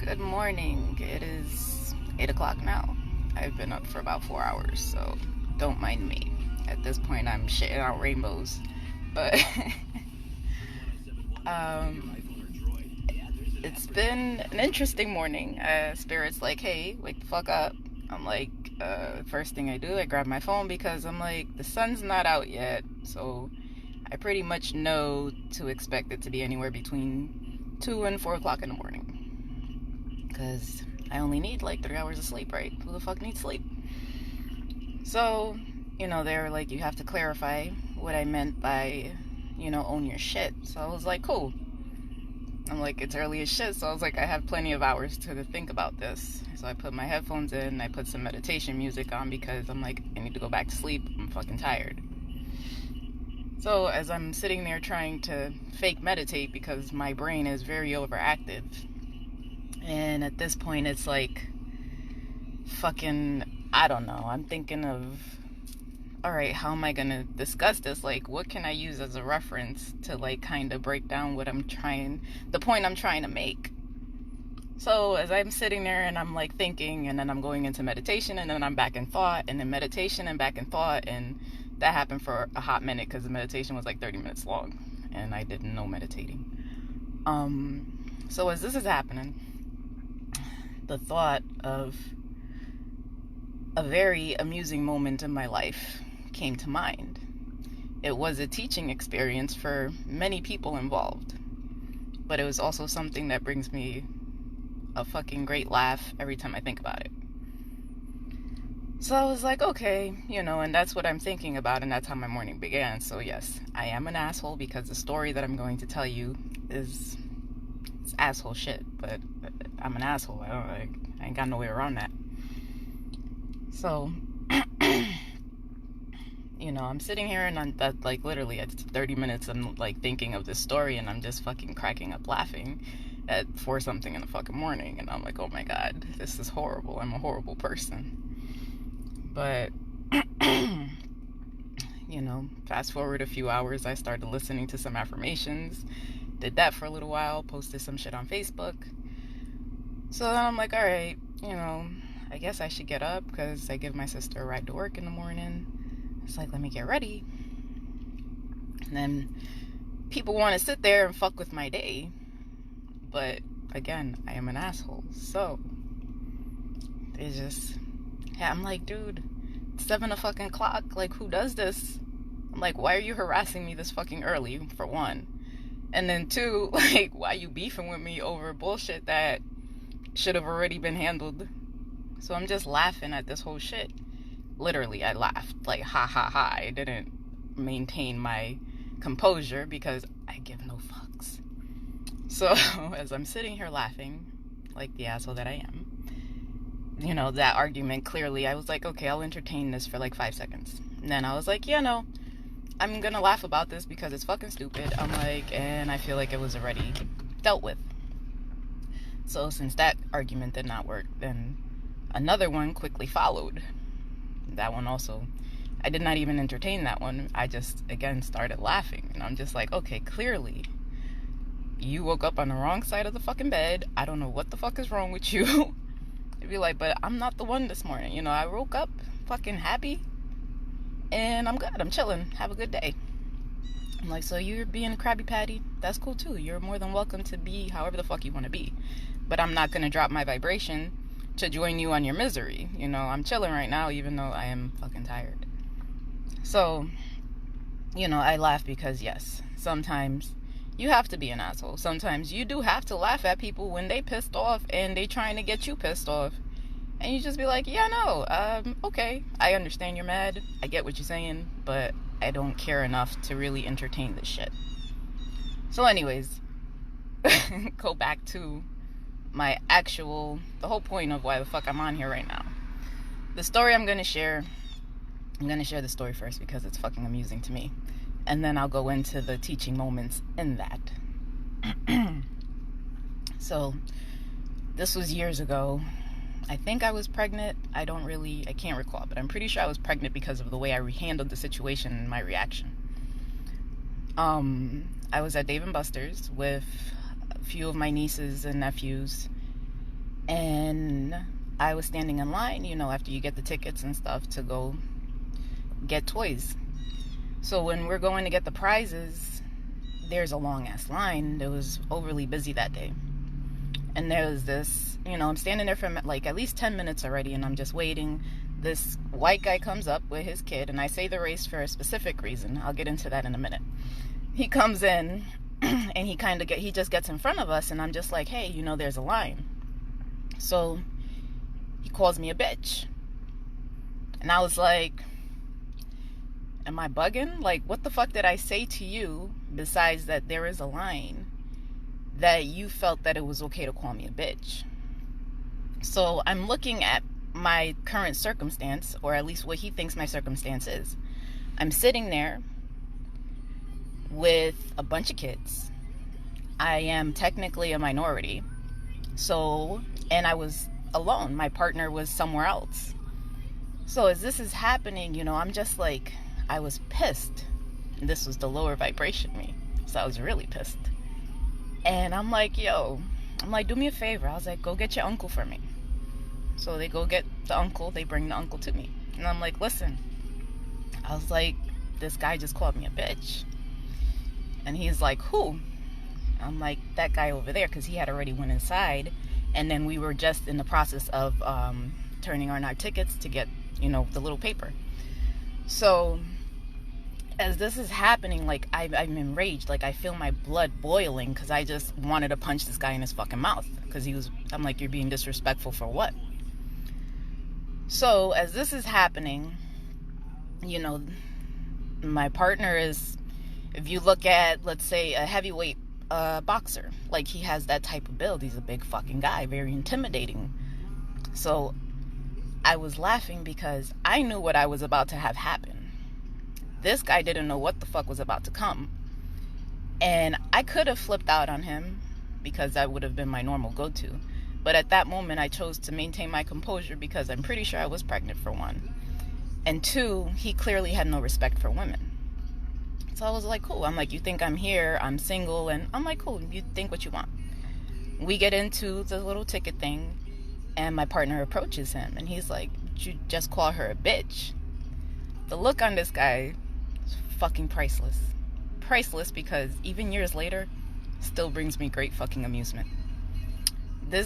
Good morning. It is 8 o'clock now. I've been up for about 4 hours, so don't mind me. At this point, I'm shitting out rainbows. But, um, it's been an interesting morning. Spirit's like, hey, wake the fuck up. I'm like, first thing I do, I grab my phone because I'm like, the sun's not out yet, so I pretty much know to expect it to be anywhere between 2 and 4 o'clock in the morning. Because I only need like 3 hours of sleep, right? Who the fuck needs sleep? So, they were like, you have to clarify what I meant by, own your shit. So I was like, cool. I'm like, it's early as shit. So I was like, I have plenty of hours to think about this. So I put my headphones in, I put some meditation music on because I'm like, I need to go back to sleep. I'm fucking tired. So as I'm sitting there trying to fake meditate because my brain is very overactive, and at this point, it's like, fucking, I don't know. I'm thinking of, all right, how am I going to discuss this? Like, what can I use as a reference to, like, kind of break down the point I'm trying to make? So as I'm sitting there and I'm, like, thinking, and then I'm going into meditation, and then I'm back in thought, and then meditation and back in thought, and that happened for a hot minute because the meditation was, like, 30 minutes long, and I didn't know meditating. So as this is happening, the thought of a very amusing moment in my life came to mind. It was a teaching experience for many people involved, but it was also something that brings me a fucking great laugh every time I think about it. So I was like, okay, and that's what I'm thinking about, and that's how my morning began. So yes, I am an asshole because the story that I'm going to tell you it's asshole shit, but I'm an asshole. I ain't got no way around that. So, I'm sitting here and I'm like literally at 30 minutes I'm like thinking of this story and I'm just fucking cracking up laughing at 4 something in the fucking morning, and I'm like, oh my god, this is horrible. I'm a horrible person. But fast forward a few hours, I started listening to some affirmations, did that for a little while, posted some shit on Facebook. So then I'm like, all right, I guess I should get up because I give my sister a ride to work in the morning. It's like, let me get ready. And then people want to sit there and fuck with my day. But again, I am an asshole. So I'm like, dude, it's 7 o'clock. Like, who does this? I'm like, why are you harassing me this fucking early, for one? And then 2, like, why you beefing with me over bullshit that should have already been handled? So I'm just laughing at this whole shit. Literally, I laughed. Like, ha ha ha. I didn't maintain my composure because I give no fucks. So as I'm sitting here laughing, like the asshole that I am, that argument, clearly, I was like, okay, I'll entertain this for like 5 seconds. And then I was like, I'm gonna laugh about this because it's fucking stupid. I'm like, and I feel like it was already dealt with. So since that argument did not work, then another one quickly followed. That one also, I did not even entertain that one. I just, again, started laughing. And I'm just like, okay, clearly, you woke up on the wrong side of the fucking bed. I don't know what the fuck is wrong with you. It'd be like, but I'm not the one this morning. I woke up fucking happy. And I'm good. I'm chilling. Have a good day. I'm like, so you're being a Krabby Patty? That's cool too. You're more than welcome to be however the fuck you want to be. But I'm not going to drop my vibration to join you on your misery. I'm chilling right now even though I am fucking tired. So, I laugh because yes, sometimes you have to be an asshole. Sometimes you do have to laugh at people when they pissed off and they trying to get you pissed off. And you just be like, yeah, no, okay, I understand you're mad. I get what you're saying, but I don't care enough to really entertain this shit. So anyways, go back to the whole point of why the fuck I'm on here right now. The story I'm going to share the story first because it's fucking amusing to me. And then I'll go into the teaching moments in that. So, this was years ago. I think I was pregnant. I can't recall, but I'm pretty sure I was pregnant because of the way I handled the situation and my reaction. I was at Dave & Buster's with a few of my nieces and nephews, And I was standing in line, after you get the tickets and stuff to go get toys. So when we're going to get the prizes, there's a long ass line. It was overly busy that day. And there was this, I'm standing there for like at least 10 minutes already, and I'm just waiting. This white guy comes up with his kid, and I say the race for a specific reason. I'll get into that in a minute. He comes in and he just gets in front of us, and I'm just like, hey, there's a line. So he calls me a bitch. And I was like, am I bugging? Like, what the fuck did I say to you besides that there is a line that you felt that it was okay to call me a bitch? So I'm looking at my current circumstance, or at least what he thinks my circumstance is. I'm sitting there with a bunch of kids. I am technically a minority. So, and I was alone. My partner was somewhere else. So as this is happening, I'm just like, I was pissed. This was the lower vibration me. So I was really pissed. And I'm like, do me a favor. I was like, go get your uncle for me. So they go get the uncle. They bring the uncle to me. And I'm like, listen. I was like, this guy just called me a bitch. And he's like, who? I'm like, that guy over there, because he had already went inside. And then we were just in the process of turning on our tickets to get, the little paper. So as this is happening, like, I'm enraged. Like, I feel my blood boiling because I just wanted to punch this guy in his fucking mouth. Because I'm like, you're being disrespectful for what? So as this is happening, my partner is, if you look at, let's say, a heavyweight boxer, like, he has that type of build. He's a big fucking guy, very intimidating. So I was laughing because I knew what I was about to have happen. This guy didn't know what the fuck was about to come. And I could have flipped out on him because that would have been my normal go-to. But at that moment, I chose to maintain my composure because I'm pretty sure I was pregnant, for one. And two, he clearly had no respect for women. So I was like, cool. I'm like, you think I'm here, I'm single, and I'm like, cool, you think what you want. We get into the little ticket thing, and my partner approaches him, and he's like, did you just call her a bitch? The look on this guy is fucking priceless. Priceless, because even years later, still brings me great fucking amusement.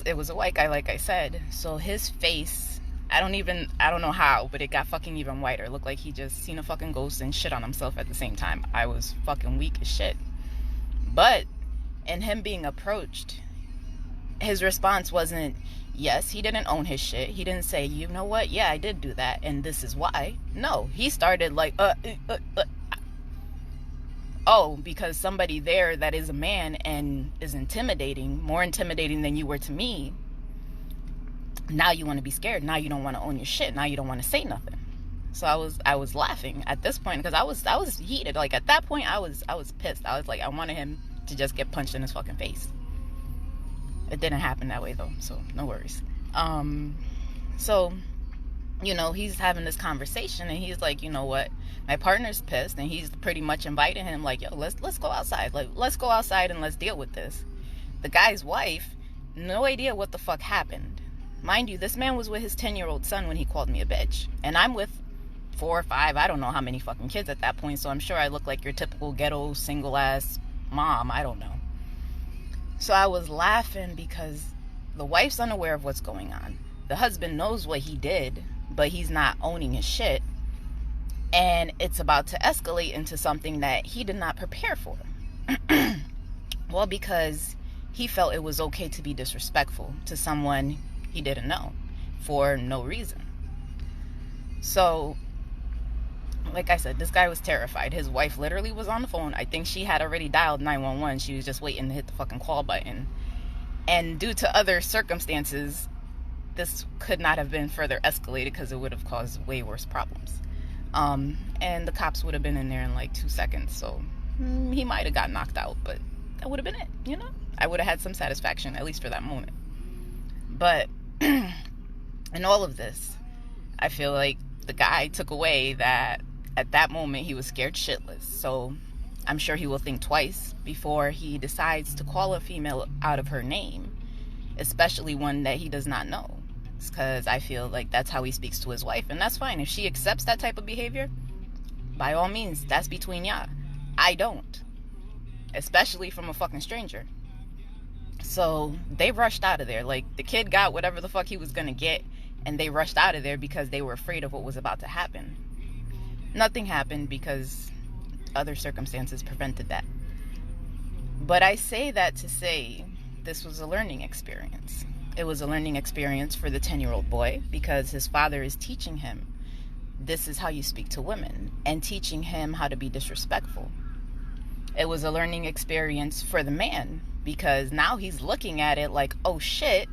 It was a white guy, like I said, so his face, I don't know how, but it got fucking even whiter. It looked like he just seen a fucking ghost and shit on himself at the same time. I was fucking weak as shit. But in him being approached, his response wasn't, yes, he didn't own his shit. He didn't say, you know what, yeah, I did do that, and this is why. No, he started like, oh, because somebody there that is a man and is intimidating, more intimidating than you were to me, now you want to be scared. Now you don't want to own your shit. Now you don't want to say nothing. So I was laughing at this point because I was heated. Like, at that point, I was pissed. I was like, I wanted him to just get punched in his fucking face. It didn't happen that way though, so no worries. So, he's having this conversation, and he's like, you know what? My partner's pissed, and he's pretty much inviting him, like, yo, let's go outside. Like, let's go outside and let's deal with this. The guy's wife, no idea what the fuck happened. Mind you, this man was with his 10-year-old son when he called me a bitch. And I'm with 4 or 5, I don't know how many fucking kids at that point, so I'm sure I look like your typical ghetto, single-ass mom. I don't know. So I was laughing because the wife's unaware of what's going on. The husband knows what he did, but he's not owning his shit. And it's about to escalate into something that he did not prepare for. Well, because he felt it was okay to be disrespectful to someone he didn't know for no reason. So, like I said, this guy was terrified. His wife literally was on the phone. I think she had already dialed 911. She was just waiting to hit the fucking call button. And due to other circumstances, this could not have been further escalated because it would have caused way worse problems. And the cops would have been in there in like 2 seconds. So he might have got knocked out, but that would have been it, I would have had some satisfaction, at least for that moment. But in all of this, I feel like the guy took away that at that moment he was scared shitless. So I'm sure he will think twice before he decides to call a female out of her name especially one that he does not know. Because I feel like that's how he speaks to his wife, and that's fine. If she accepts that type of behavior, by all means, that's between y'all. I don't, especially from a fucking stranger. So they rushed out of there. Like, the kid got whatever the fuck he was gonna get, and they rushed out of there because they were afraid of what was about to happen. Nothing happened because other circumstances prevented that. But I say that to say this was a learning experience. It was a learning experience for the 10-year-old boy because his father is teaching him this is how you speak to women and teaching him how to be disrespectful. It was a learning experience for the man because now he's looking at it like, oh shit,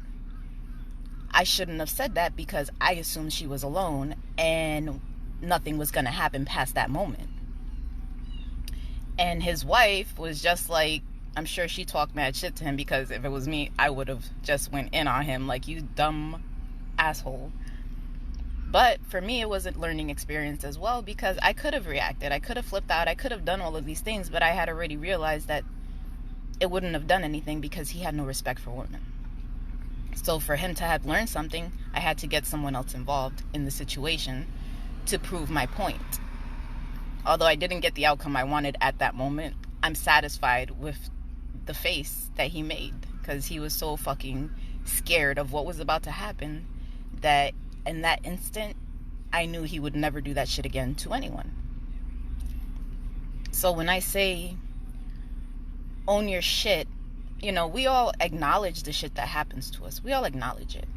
I shouldn't have said that because I assumed she was alone and nothing was going to happen past that moment. And his wife was just like, I'm sure she talked mad shit to him because if it was me, I would have just went in on him like, you dumb asshole. But for me, it was a learning experience as well because I could have reacted. I could have flipped out. I could have done all of these things, but I had already realized that it wouldn't have done anything because he had no respect for women. So for him to have learned something, I had to get someone else involved in the situation to prove my point. Although I didn't get the outcome I wanted at that moment, I'm satisfied with the face that he made because he was so fucking scared of what was about to happen that in that instant, I knew he would never do that shit again to anyone. So when I say own your shit, you know, we all acknowledge the shit that happens to us. We all acknowledge it.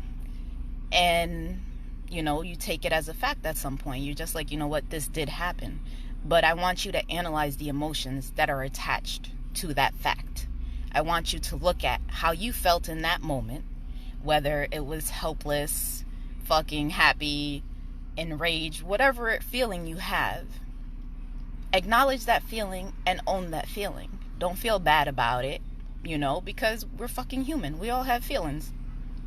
And, you know, you take it as a fact at some point. You're just like, you know what, this did happen. But I want you to analyze the emotions that are attached to that fact. I want you to look at how you felt in that moment, whether it was helpless, fucking happy, enraged, whatever feeling you have. Acknowledge that feeling and own that feeling. Don't feel bad about it, you know, because we're fucking human. We all have feelings.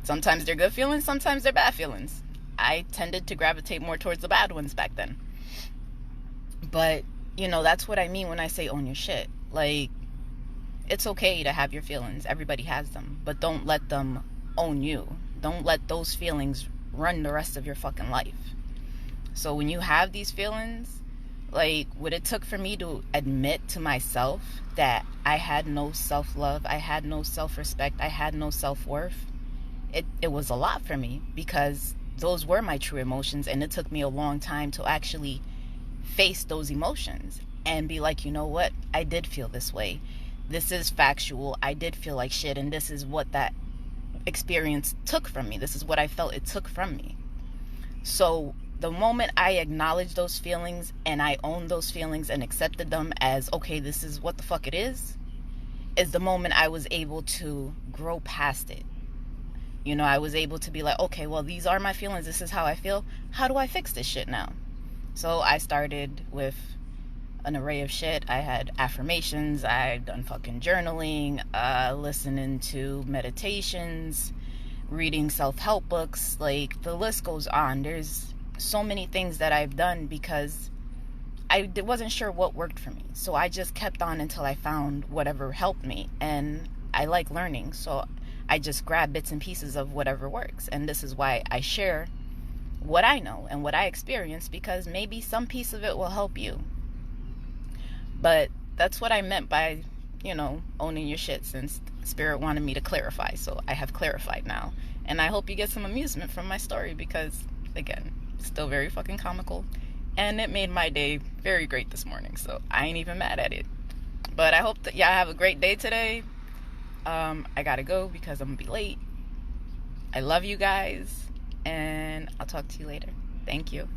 Sometimes they're good feelings, sometimes they're bad feelings. I tended to gravitate more towards the bad ones back then. But, you know, that's what I mean when I say own your shit. Like, it's okay to have your feelings. Everybody has them. But don't let them own you. Don't let those feelings run the rest of your fucking life. So when you have these feelings, like what it took for me to admit to myself that I had no self-love, I had no self-respect, I had no self-worth, it was a lot for me because those were my true emotions, and it took me a long time to actually face those emotions and be like, you know what, I did feel this way. This is factual. I did feel like shit, and this is what that experience took from me. This is what I felt it took from me. So the moment I acknowledged those feelings and I owned those feelings and accepted them as, okay, this is what the fuck it is the moment I was able to grow past it. You know, I was able to be like, okay, well, these are my feelings. This is how I feel. How do I fix this shit now? So I started with an array of shit. I had affirmations. I've done fucking journaling, listening to meditations, reading self-help books. Like, the list goes on. There's so many things that I've done because I wasn't sure what worked for me. So I just kept on until I found whatever helped me. And I like learning. So I just grab bits and pieces of whatever works. And this is why I share what I know and what I experience, because maybe some piece of it will help you. But that's what I meant by, you know, owning your shit, since Spirit wanted me to clarify. So I have clarified now. And I hope you get some amusement from my story because, again, still very fucking comical. And it made my day very great this morning. So I ain't even mad at it. But I hope that y'all have a great day today. I gotta go because I'm gonna be late. I love you guys. And I'll talk to you later. Thank you.